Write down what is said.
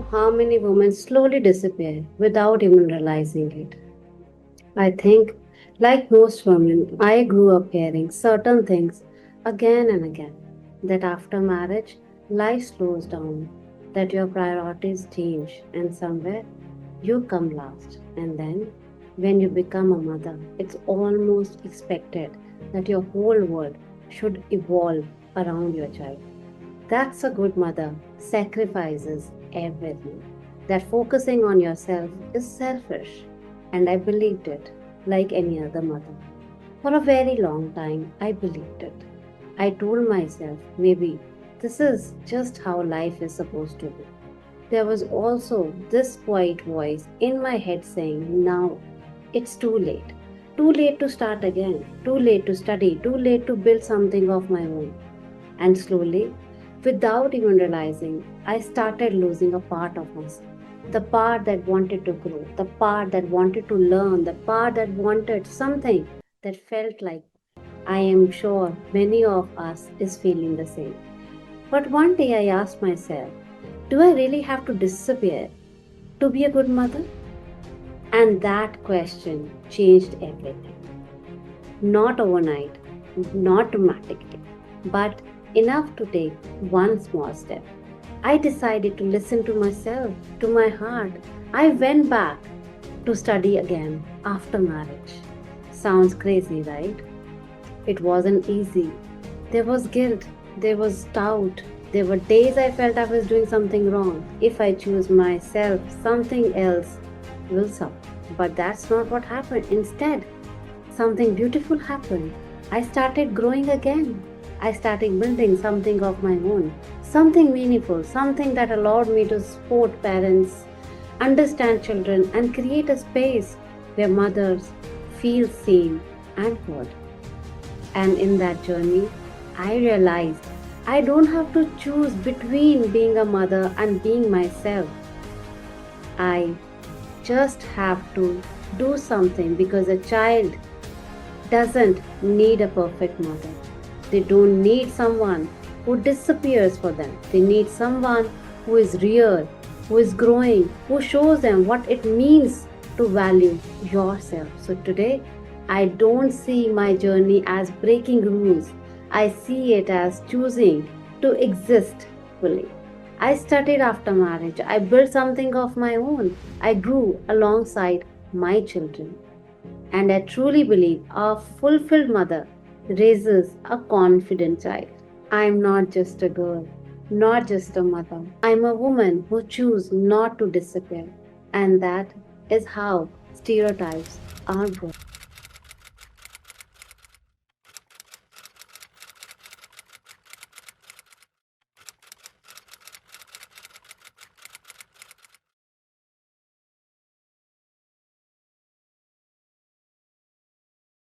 know how many women slowly disappear without even realizing it? I think, like most women, I grew up hearing certain things again and again, that after marriage, life slows down, that your priorities change, and somewhere you come last. And then, when you become a mother, it's almost expected that your whole world should evolve around your child. That's a good mother sacrifices everything. That focusing on yourself is selfish. And I believed it like any other mother. For a very long time, I believed it. I told myself maybe this is just how life is supposed to be. There was also this quiet voice in my head saying, now it's too late. Too late to start again. Too late to study. Too late to build something of my own. And slowly, without even realizing, I started losing a part of myself. The part that wanted to grow, the part that wanted to learn, the part that wanted something that felt like. I am sure many of us is feeling the same. But one day I asked myself, do I really have to disappear to be a good mother? And that question changed everything. Not overnight, not dramatically, but enough to take one small step. I decided to listen to myself, to my heart. I went back to study again after marriage. Sounds crazy, right? It wasn't easy. There was guilt, there was doubt, there were days I felt I was doing something wrong. If I choose myself, something else will suffer. But that's not what happened. Instead, something beautiful happened. I started growing again. I started building something of my own, something meaningful, something that allowed me to support parents, understand children, and create a space where mothers feel seen and heard. And in that journey, I realized I don't have to choose between being a mother and being myself. I just have to do something because a child doesn't need a perfect mother. They don't need someone who disappears for them. They need someone who is real, who is growing, who shows them what it means to value yourself. So today, I don't see my journey as breaking rules. I see it as choosing to exist fully. I studied after marriage. I built something of my own. I grew alongside my children. And I truly believe a fulfilled mother raises a confident child. I'm not just a girl, not just a mother. I'm a woman who chooses not to disappear. And that is how stereotypes are broken.